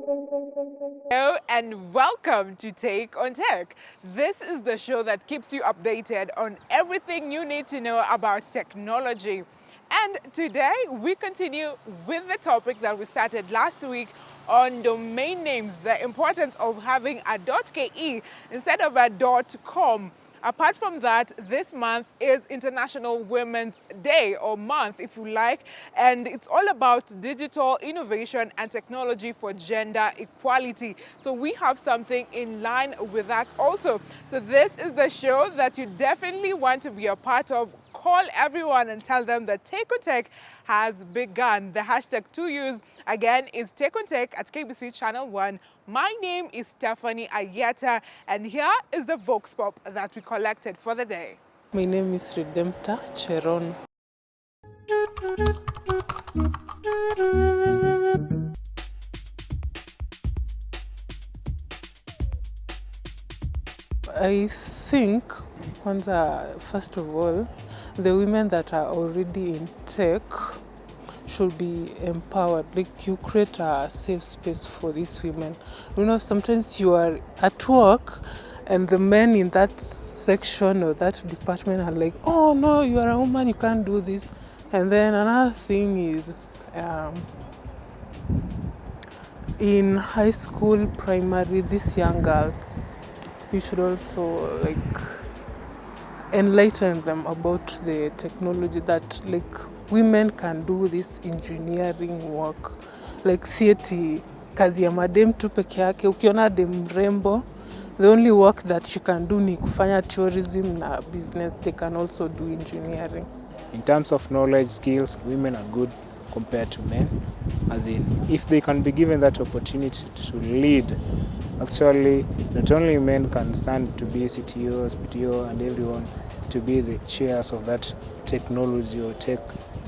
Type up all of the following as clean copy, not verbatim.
Hello and welcome to Take on Tech. This is the show that keeps you updated on everything you need to know about technology. And today we continue with the topic that we started last week on domain names, the importance of having a .ke instead of a .com. Apart from that, this month is International Women's Day, or month if you like, and it's all about digital innovation and technology for gender equality. So we have something in line with that also. So this is the show that you definitely want to be a part of. Call everyone and tell them that Take on Tech has begun. The hashtag to use again is Take on Tech at KBC Channel 1. My name is Stephanie Ayieta, and here is the Vox Pop that we collected for the day. My name is Redempta Cheron. I think, first of all, the women that are already in tech should be empowered. Like, you create a safe space for these women. You know, sometimes you are at work and the men in that section or that department are like, oh no, you are a woman, you can't do this. And then another thing is, in high school, primary, these young girls, you should also like enlighten them about the technology that like women can do this engineering work. Like sieti kazi ya madem tu peke yake, ukiona dem mrembo, the only work that she can do ni kufanya tourism na business. They can also do engineering. In terms of knowledge, skills, women are good compared to men. As in, if they can be given that opportunity to lead, actually, not only men can stand to be CTOs, PTO, and everyone to be the chairs of that technology or tech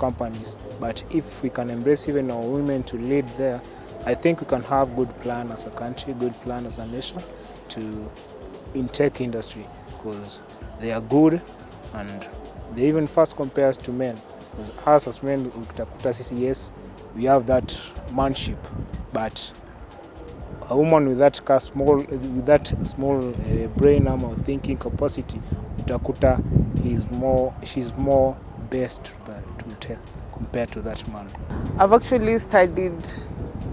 companies, but if we can embrace even our women to lead there, I think we can have good plan as a country, good plan as a nation in tech industry, because they are good and they even fast compared to men. Because us as men, yes, we have that manship, but a woman with that small brain or thinking capacity, utakuta she's more best to tech compared to that man. I've actually studied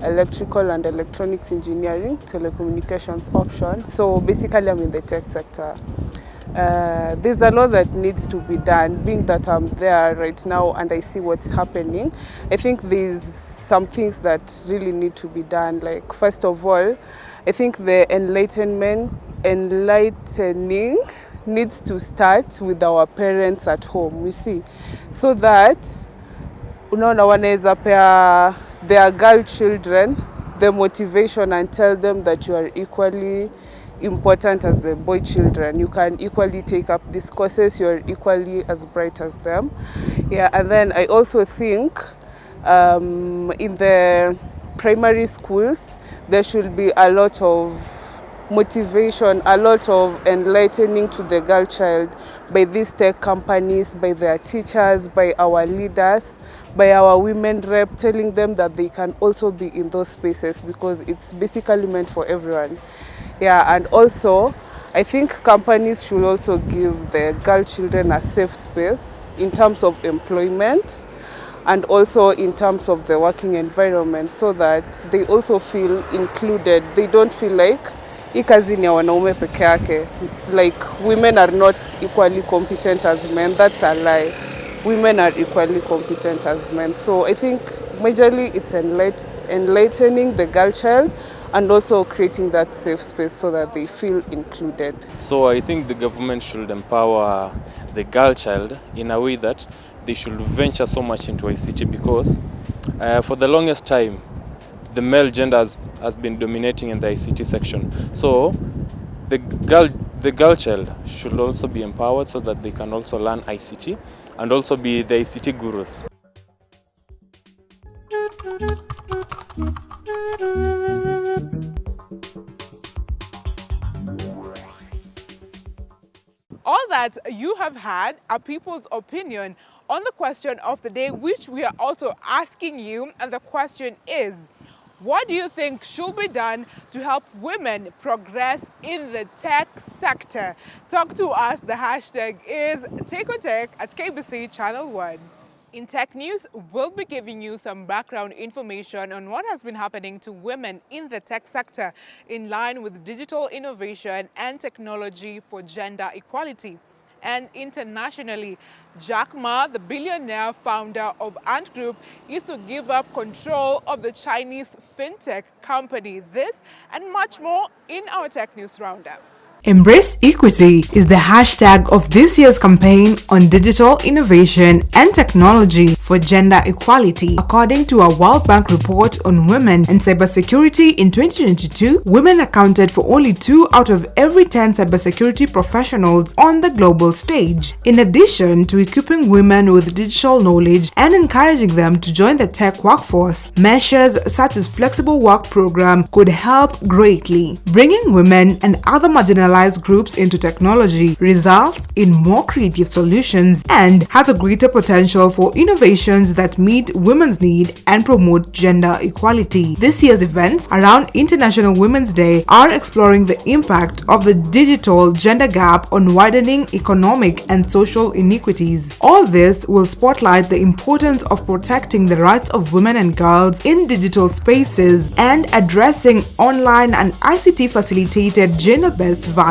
electrical and electronics engineering, telecommunications option. So basically I'm in the tech sector. There's a lot that needs to be done. Being that I'm there right now and I see what's happening, I think there's some things that really need to be done. Like, first of all, I think the enlightening needs to start with our parents at home, you see, so that unaona wanaweza pea their girl children the motivation and tell them that you are equally important as the boy children. You can equally take up these courses, you're equally as bright as them. Yeah, and then I also think in the primary schools there should be a lot of motivation, a lot of enlightening to the girl child by these tech companies, by their teachers, by our leaders, by our women rep, telling them that they can also be in those spaces because it's basically meant for everyone. Yeah, and also I think companies should also give the girl children a safe space in terms of employment and also in terms of the working environment, so that they also feel included. They don't feel like hii kazi ni ya wanaume peke yake. Like, women are not equally competent as men. That's a lie. Women are equally competent as men. So I think majorly it's enlightening the girl child and also creating that safe space so that they feel included. So I think the government should empower the girl child in a way that they should venture so much into ICT, because for the longest time the male gender has been dominating in the ICT section. So the girl child should also be empowered so that they can also learn ICT and also be the ICT gurus. All that you have had are people's opinion on the question of the day, which we are also asking you. And the question is, What do you think should be done to help women progress in the tech sector? Talk to us. The hashtag is TakeOnTech at KBC Channel 1. In tech news, we'll be giving you some background information on what has been happening to women in the tech sector in line with digital innovation and technology for gender equality. And internationally, Jack Ma, the billionaire founder of Ant Group, is to give up control of the Chinese fintech company. This and much more in our Tech News Roundup. Embrace Equity is the hashtag of this year's campaign on digital innovation and technology for gender equality. According to a World Bank report on women and cybersecurity in 2022, women accounted for only 2 out of every 10 cybersecurity professionals on the global stage. In addition to equipping women with digital knowledge and encouraging them to join the tech workforce, measures such as flexible work program could help greatly. Bringing women and other marginalized groups into technology results in more creative solutions and has a greater potential for innovations that meet women's need and promote gender equality. This year's events around International Women's Day are exploring the impact of the digital gender gap on widening economic and social inequities. All this will spotlight the importance of protecting the rights of women and girls in digital spaces and addressing online and ICT facilitated gender-based violence.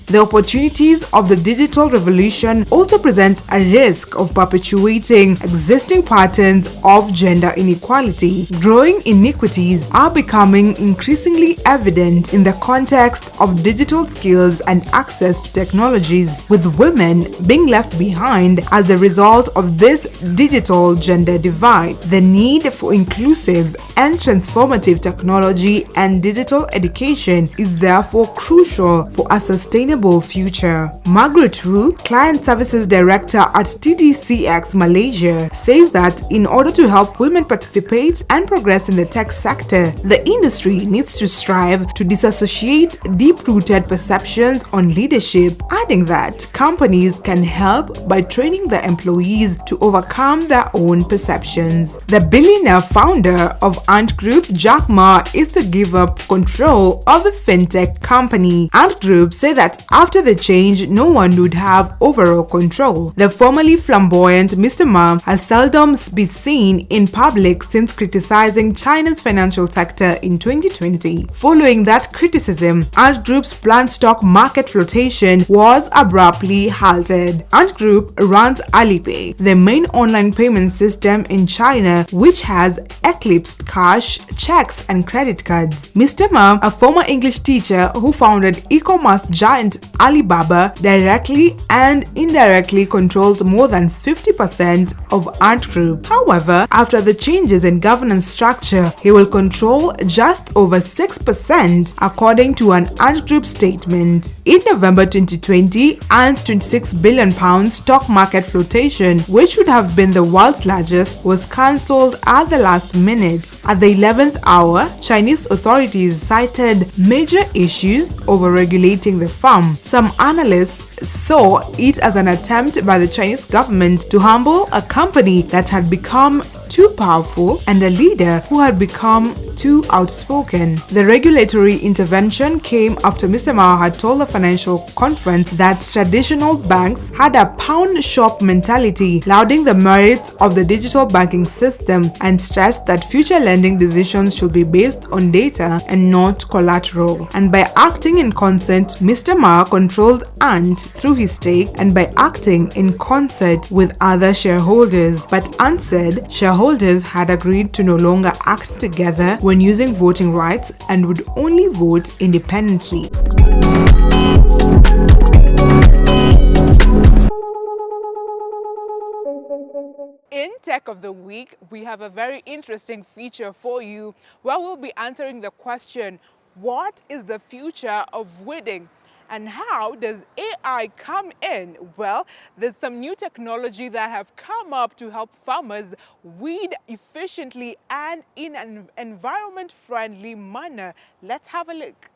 The opportunities of the digital revolution also present a risk of perpetuating existing patterns of gender inequality. Growing inequities are becoming increasingly evident in the context of digital skills and access to technologies, with women being left behind as a result of this digital gender divide. The need for inclusive and transformative technology and digital education is therefore crucial for a sustainable future. Margaret Wu, Client Services Director at TDCX Malaysia, says that in order to help women participate and progress in the tech sector, the industry needs to strive to disassociate deep-rooted perceptions on leadership, adding that companies can help by training their employees to overcome their own perceptions. The billionaire founder of Ant Group, Jack Ma, is to give up control of the fintech company. Ant Group say that after the change, no one would have overall control. The formerly flamboyant Mr. Ma has seldom been seen in public since criticizing China's financial sector in 2020. Following that criticism, Ant Group's planned stock market flotation was abruptly halted. Ant Group runs Alipay, the main online payment system in China, which has eclipsed cash, checks, and credit cards. Mr. Ma, a former English teacher who founded e-commerce giant Alibaba, directly and indirectly controls more than 50% of Ant Group. However, after the changes in governance structure, he will control just over 6%, according to an Ant Group statement. In November 2020, Ant's £26 billion stock market flotation, which would have been the world's largest, was cancelled at the last minute. At the 11th hour, Chinese authorities cited major issues over regulating the firm. Some analysts saw it as an attempt by the Chinese government to humble a company that had become too powerful and a leader who had become too outspoken. The regulatory intervention came after Mr. Ma had told the financial conference that traditional banks had a pound shop mentality, lauding the merits of the digital banking system, and stressed that future lending decisions should be based on data and not collateral. And by acting in consent, Mr. Ma controlled Ant through his stake and by acting in concert with other shareholders. But Ant said shareholders had agreed to no longer act together when using voting rights and would only vote independently. In Tech of the Week, we have a very interesting feature for you where we'll be answering the question, what is the future of weeding? And how does AI come in? Well, there's some new technology that have come up to help farmers weed efficiently and in an environment-friendly manner. Let's have a look.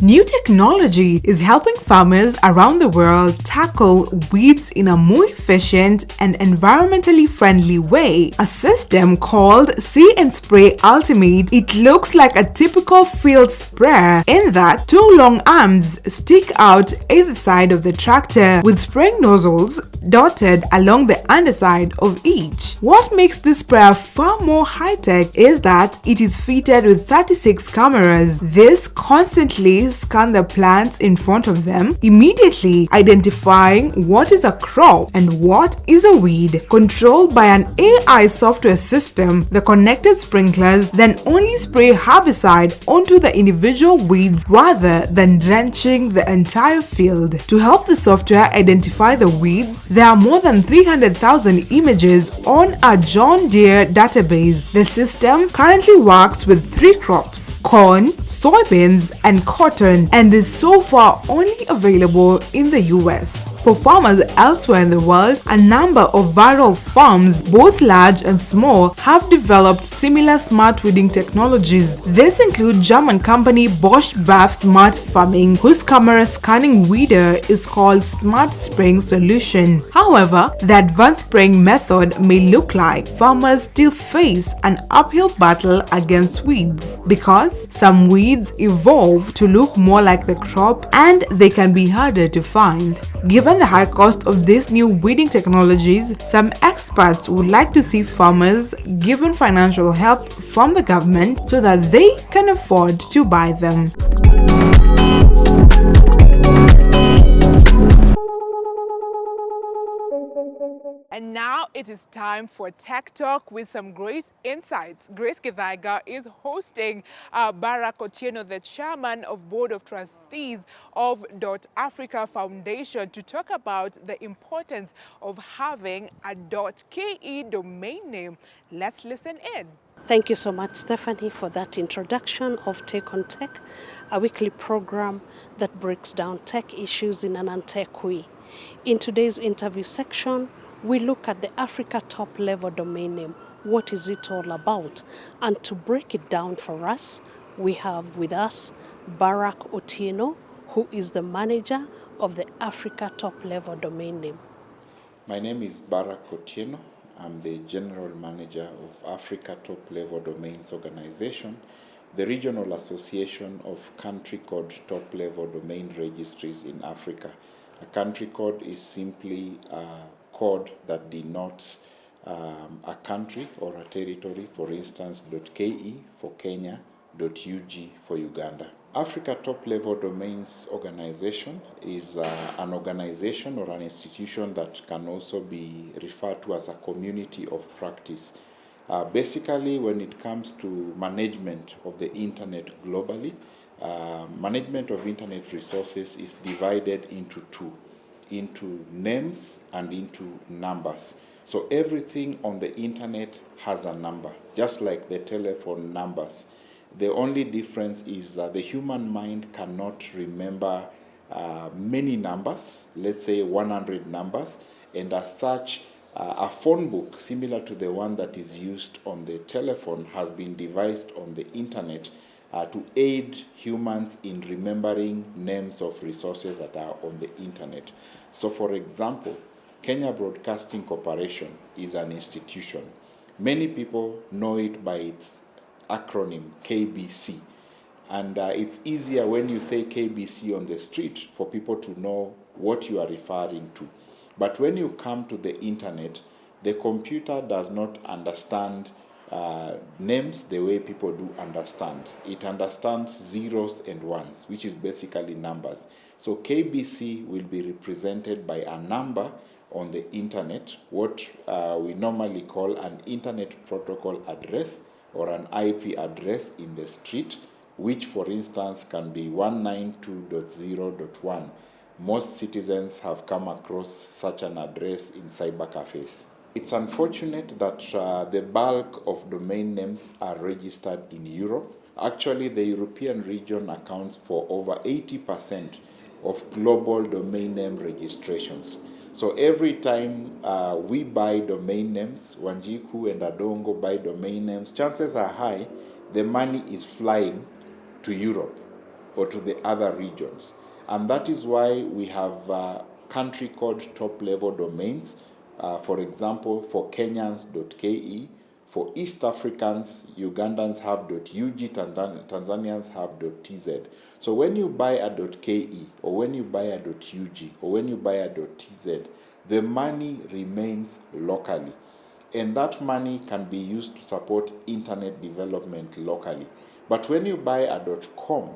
New technology is helping farmers around the world tackle weeds in a more efficient and environmentally friendly way. A system called See and Spray Ultimate. It looks like a typical field sprayer in that two long arms stick out either side of the tractor with spraying nozzles dotted along the underside of each. What makes this sprayer far more high-tech is that it is fitted with 36 cameras. This constantly scan the plants in front of them, immediately identifying what is a crop and what is a weed. Controlled by an AI software system, the connected sprinklers then only spray herbicide onto the individual weeds rather than drenching the entire field. To help the software identify the weeds, there are more than 300,000 images on a John Deere database. The system currently works with 3 crops: corn, soybeans, and cotton, and is so far only available in the US. For farmers elsewhere in the world, a number of viral farms, both large and small, have developed similar smart weeding technologies. This include German company Bosch BAF Smart Farming, whose camera scanning weeder is called Smart Spraying Solution. However, the advanced spraying method may look like farmers still face an uphill battle against weeds because some weeds evolve to look more like the crop and they can be harder to find. Given the high cost of these new weeding technologies, some experts would like to see farmers given financial help from the government so that they can afford to buy them. And now it is time for Tech Talk with some great insights. Grace Githaiga is hosting Barack Otieno, the chairman of Board of Trustees of .Africa Foundation, to talk about the importance of having a .ke domain name. Let's listen in. Thank you so much, Stephanie, for that introduction of Take on Tech, a weekly program that breaks down tech issues in an untech way. In today's interview section, we look at the Africa top-level domain name. What is it all about? And to break it down for us, we have with us Barack Otieno, who is the manager of the Africa top-level domain name. My name is Barack Otieno. I'm the General Manager of Africa Top-Level Domains Organization, the regional association of country code top-level domain registries in Africa. A country code is simply a code that denotes a country or a territory, for instance, .ke for Kenya, .ug for Uganda. Africa Top-Level Domains Organization is an organization or an institution that can also be referred to as a community of practice. Basically, when it comes to management of the internet globally, management of internet resources is divided into two, into names and into numbers. So everything on the internet has a number, just like the telephone numbers. The only difference is that the human mind cannot remember many numbers, let's say 100 numbers, and as such, a phone book similar to the one that is used on the telephone has been devised on the internet to aid humans in remembering names of resources that are on the internet. So for example, Kenya Broadcasting Corporation is an institution. Many people know it by its acronym KBC, and it's easier when you say KBC on the street for people to know what you are referring to. But when you come to the internet, the computer does not understand names the way people do understand. It understands zeros and ones, which is basically numbers. So KBC will be represented by a number on the internet, what we normally call an internet protocol address or an IP address in the street, which for instance can be 192.0.1. Most citizens have come across such an address in cyber cafes. It's unfortunate that the bulk of domain names are registered in Europe. Actually, the European region accounts for over 80% of global domain name registrations. So every time we buy domain names, Wanjiku and Adongo buy domain names, chances are high the money is flying to Europe. or to the other regions. And that is why we have country code top level domains. For example, for Kenyans.ke, for East Africans, Ugandans have .ug, Tanzanians have .tz. So when you buy a .ke, or when you buy a .ug, or when you buy a .tz, the money remains locally. And that money can be used to support internet development locally. But when you buy a .com,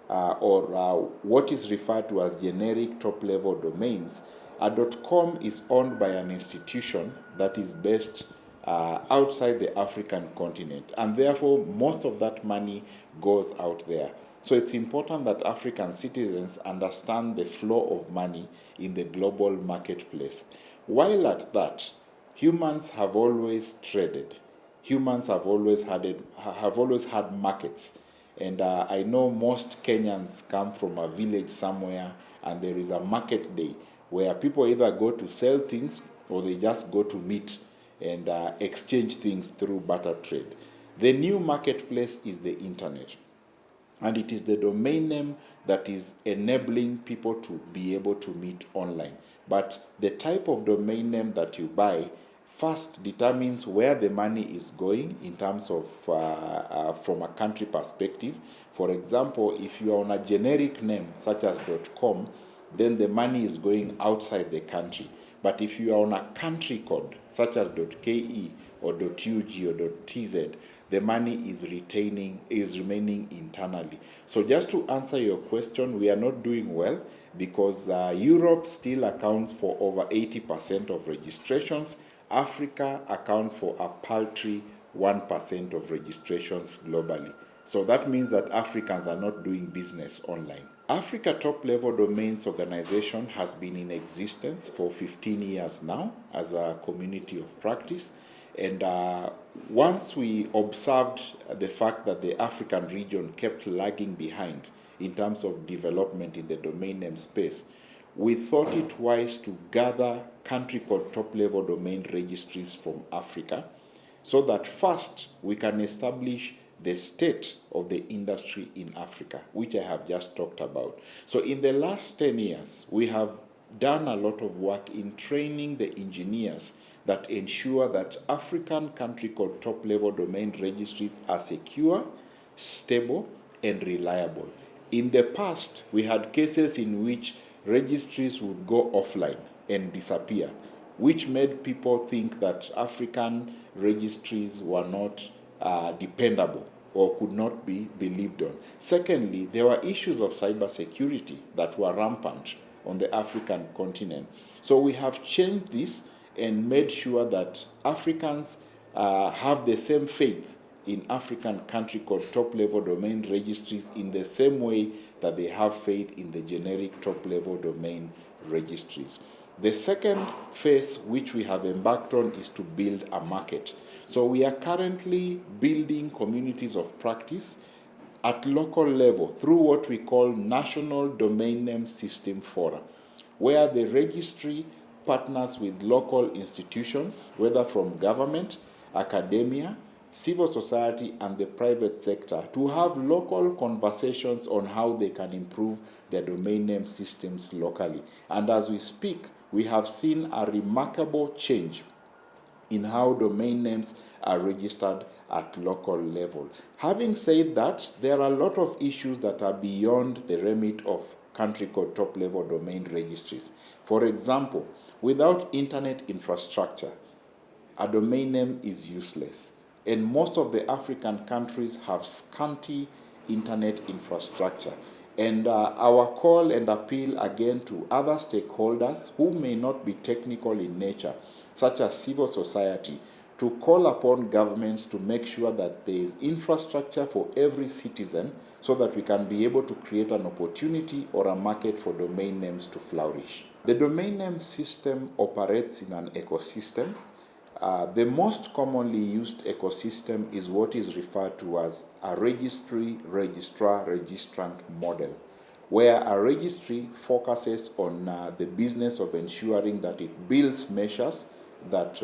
or what is referred to as generic top-level domains, a .com is owned by an institution that is based outside the African continent, and therefore most of that money goes out there. So it's important that African citizens understand the flow of money in the global marketplace. While at that, humans have always traded. Humans have always had markets. And I know most Kenyans come from a village somewhere, and there is a market day where people either go to sell things or they just go to meet and exchange things through barter trade. The new marketplace is the internet, and it is the domain name that is enabling people to be able to meet online. But the type of domain name that you buy first determines where the money is going in terms of from a country perspective. For example, if you are on a generic name such as .com, then the money is going outside the country. But if you are on a country code such as .ke or .ug or .tz, the money is remaining internally. So just to answer your question, we are not doing well because Europe still accounts for over 80% of registrations. Africa accounts for a paltry 1% of registrations globally. So that means that Africans are not doing business online. Africa Top Level Domains Organization has been in existence for 15 years now as a community of practice. And once we observed the fact that the African region kept lagging behind in terms of development in the domain name space, we thought it wise to gather country code top-level domain registries from Africa so that first we can establish the state of the industry in Africa, which I have just talked about. So in the last 10 years, we have done a lot of work in training the engineers that ensure that African country code top-level domain registries are secure, stable, and reliable. In the past, we had cases in which registries would go offline and disappear, which made people think that African registries were not dependable or could not be believed on. Secondly, there were issues of cybersecurity that were rampant on the African continent. So we have changed this and made sure that Africans have the same faith in African country code top-level domain registries in the same way that they have faith in the generic top-level domain registries. The second phase which we have embarked on is to build a market. So we are currently building communities of practice at local level through what we call National Domain Name System Fora, where the registry partners with local institutions, whether from government, academia, civil society, and the private sector, to have local conversations on how they can improve their domain name systems locally. And as we speak, we have seen a remarkable change in how domain names are registered at local level. Having said that, there are a lot of issues that are beyond the remit of country code top-level domain registries. For example, without internet infrastructure, a domain name is useless. And most of the African countries have scanty internet infrastructure. And our call and appeal again to other stakeholders who may not be technical in nature, such as civil society, to call upon governments to make sure that there is infrastructure for every citizen so that we can be able to create an opportunity or a market for domain names to flourish. The domain name system operates in an ecosystem. The most commonly used ecosystem is what is referred to as a registry, registrar, registrant model, where a registry focuses on the business of ensuring that it builds measures that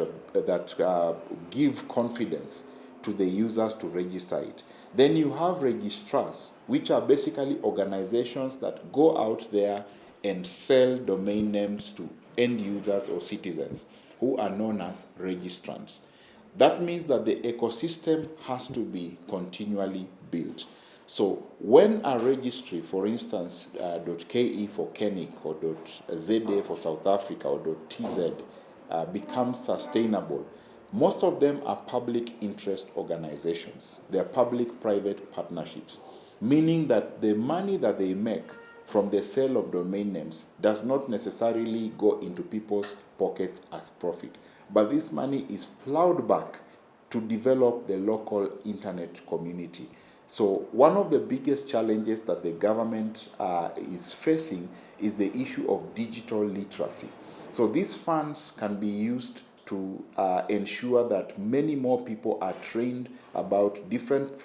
give confidence to the users to register it. Then you have registrars, which are basically organizations that go out there and sell domain names to end users or citizens who are known as registrants. That means that the ecosystem has to be continually built. So when a registry, for instance, .ke for Kenik or .za for South Africa or .tz becomes sustainable, most of them are public interest organizations. They are public-private partnerships, meaning that the money that they make from the sale of domain names does not necessarily go into people's pockets as profit, but this money is plowed back to develop the local internet community. So one of the biggest challenges that the government is facing is the issue of digital literacy. So these funds can be used to ensure that many more people are trained about different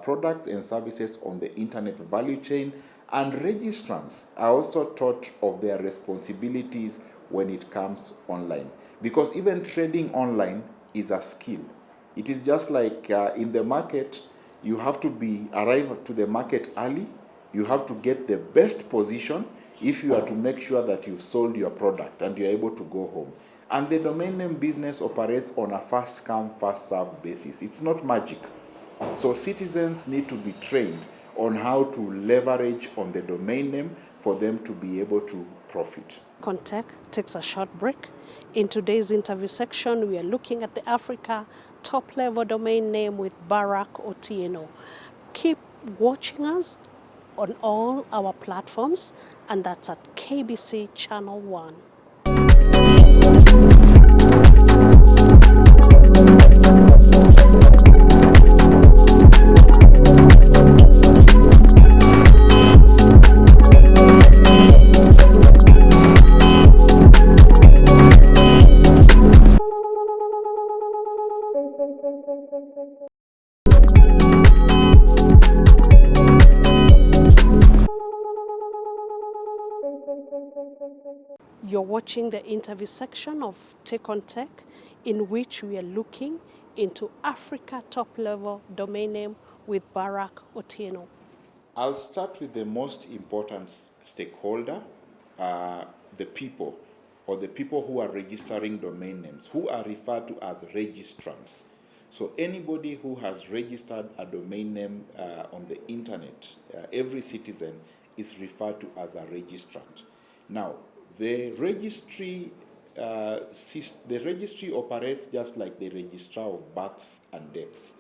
products and services on the internet value chain, and registrants are also taught of their responsibilities when it comes online. Because even trading online is a skill. It is just like in the market, you have to arrive to the market early, you have to get the best position if you are to make sure that you've sold your product and you're able to go home. And the domain name business operates on a first come, first served basis. It's not magic. So citizens need to be trained on how to leverage on the domain name for them to be able to profit. Contech takes a short break. In today's interview section, we are looking at the Africa top-level domain name with Barack Otieno. Keep watching us on all our platforms, and that's at KBC Channel 1. You're watching the interview section of Take on Tech, in which we are looking into Africa top-level domain name with Barack Otieno. I'll start with the most important stakeholder, the people, or the people who are registering domain names, who are referred to as registrants. So anybody who has registered a domain name on the internet, every citizen is referred to as a registrant. Now, the registry operates just like the registrar of births and deaths,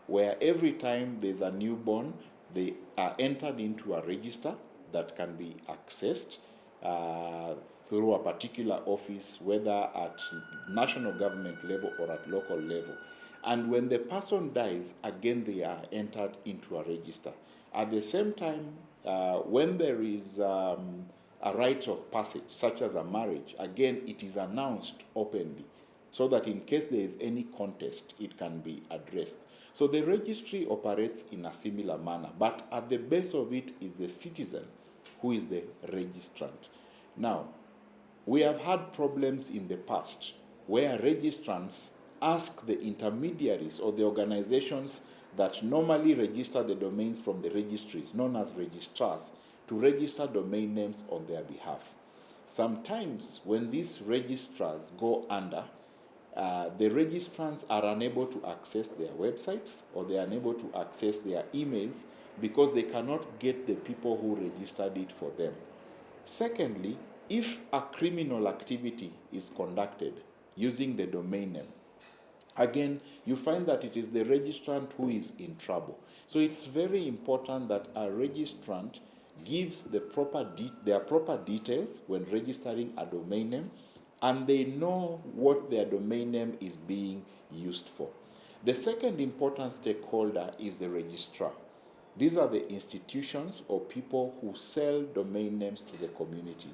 where every time there's a newborn, they are entered into a register that can be accessed through a particular office, whether at national government level or at local level. And when the person dies, again, they are entered into a register. At the same time, when there is a rite of passage, such as a marriage, again, it is announced openly, so that in case there is any contest, it can be addressed. So the registry operates in a similar manner, but at the base of it is the citizen who is the registrant. Now, we have had problems in the past where registrants ask the intermediaries or the organizations that normally register the domains from the registries, known as registrars, to register domain names on their behalf. Sometimes when these registrars go under, the registrants are unable to access their websites, or they are unable to access their emails because they cannot get the people who registered it for them. Secondly, if a criminal activity is conducted using the domain name, again, you find that it is the registrant who is in trouble. So it's very important that a registrant gives their proper details when registering a domain name, and they know what their domain name is being used for. The second important stakeholder is the registrar. These are the institutions or people who sell domain names to the community.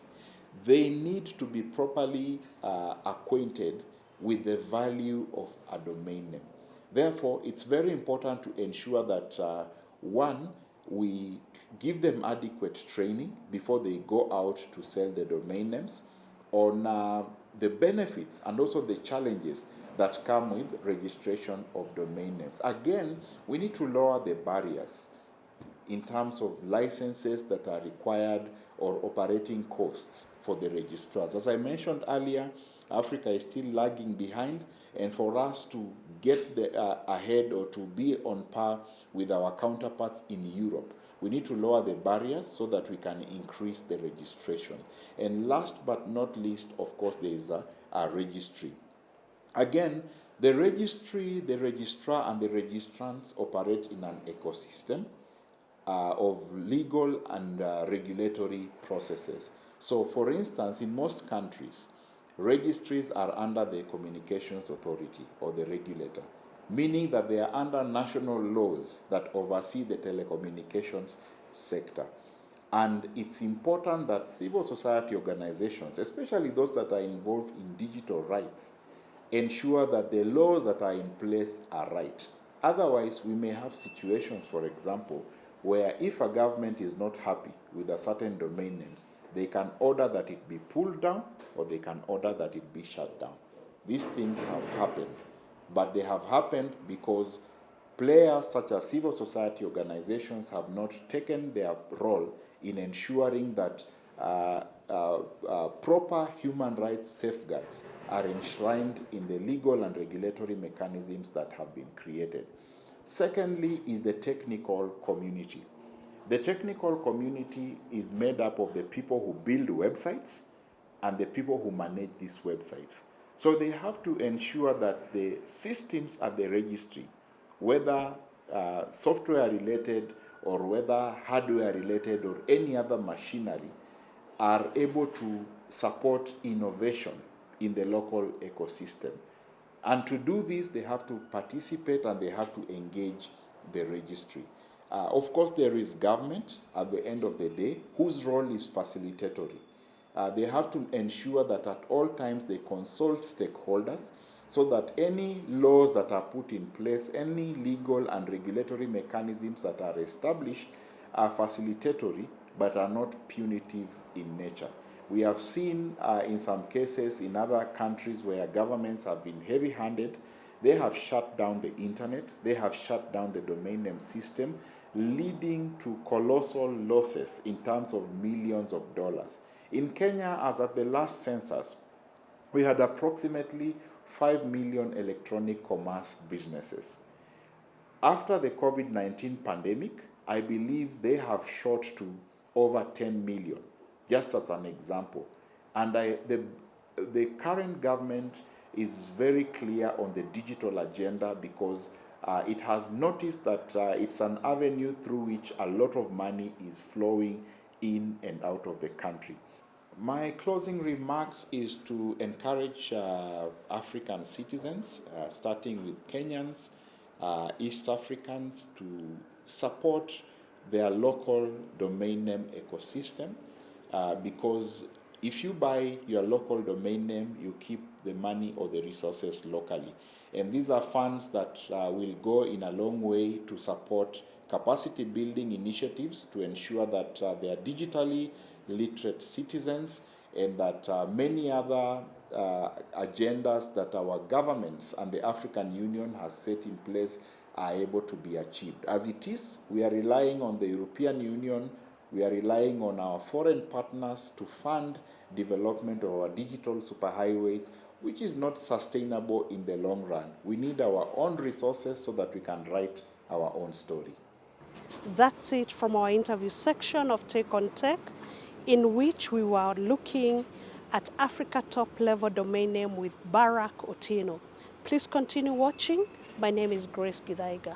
They need to be properly acquainted with the value of a domain name. Therefore, it's very important to ensure that, one, we give them adequate training before they go out to sell the domain names on the benefits and also the challenges that come with registration of domain names. Again, we need to lower the barriers in terms of licenses that are required or operating costs for the registrars. As I mentioned earlier, Africa is still lagging behind, and for us to get ahead or to be on par with our counterparts in Europe, we need to lower the barriers so that we can increase the registration. And last but not least, of course, there is a registry. Again, the registry, the registrar, and the registrants operate in an ecosystem of legal and regulatory processes. So, for instance, in most countries, registries are under the Communications Authority or the regulator, meaning that they are under national laws that oversee the telecommunications sector. And it's important that civil society organizations, especially those that are involved in digital rights, ensure that the laws that are in place are right. Otherwise, we may have situations, for example, where if a government is not happy with a certain domain names, they can order that it be pulled down or they can order that it be shut down. These things have happened, but they have happened because players such as civil society organizations have not taken their role in ensuring that proper human rights safeguards are enshrined in the legal and regulatory mechanisms that have been created. Secondly is the technical community. The technical community is made up of the people who build websites and the people who manage these websites. So they have to ensure that the systems at the registry, whether software related or whether hardware related or any other machinery, are able to support innovation in the local ecosystem. And to do this, they have to participate and they have to engage the registry. Of course, there is government at the end of the day, whose role is facilitatory. They have to ensure that at all times they consult stakeholders so that any laws that are put in place, any legal and regulatory mechanisms that are established are facilitatory but are not punitive in nature. We have seen in some cases in other countries where governments have been heavy-handed. They have shut down the internet, they have shut down the domain name system, leading to colossal losses in terms of millions of dollars. In Kenya, as at the last census, we had approximately 5 million electronic commerce businesses. After the COVID-19 pandemic, I believe they have shot to over 10 million, just as an example. And the current government is very clear on the digital agenda because it has noticed that it's an avenue through which a lot of money is flowing in and out of the country. My closing remarks is to encourage African citizens, starting with Kenyans, East Africans, to support their local domain name ecosystem because if you buy your local domain name, you keep the money or the resources locally. And these are funds that will go in a long way to support capacity building initiatives to ensure that they are digitally literate citizens and that many other agendas that our governments and the African Union has set in place are able to be achieved. As it is, we are relying on the European Union, we are relying on our foreign partners to fund development of our digital superhighways, which is not sustainable in the long run. We need our own resources so that we can write our own story. That's it from our interview section of Take on Tech, in which we were looking at Africa Top Level Domain Name with Barack Otieno. Please continue watching. My name is Grace Githaiga.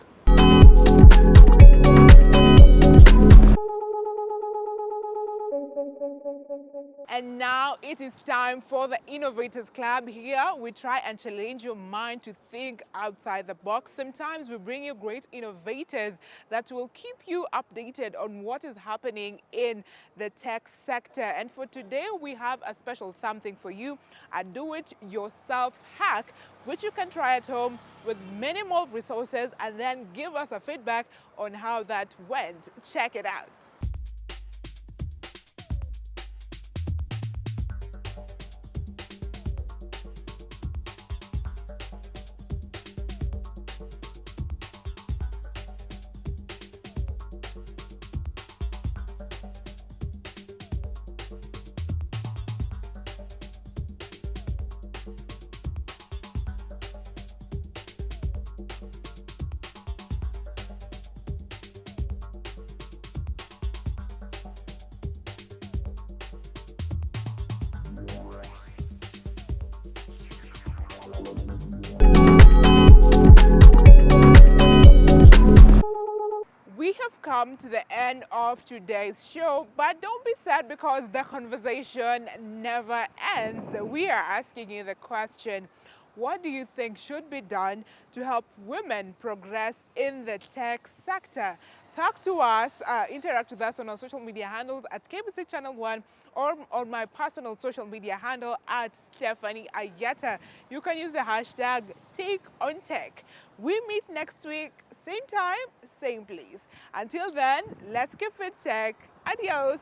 And now it is time for the Innovators Club. Here we try and challenge your mind to think outside the box. Sometimes we bring you great innovators that will keep you updated on what is happening in the tech sector. And for today, we have a special something for you, a do-it-yourself hack, which you can try at home with minimal resources and then give us a feedback on how that went. Check it out. come to the end of today's show, but don't be sad because the conversation never ends. We are asking you the question, what do you think should be done to help women progress in the tech sector? Talk to us, interact with us on our social media handles at KBC Channel 1 or on my personal social media handle at Stephanie Ayieta. You can use the hashtag #TakeOnTech. We meet next week, same time, same place. Until then, let's keep it tech. Adios.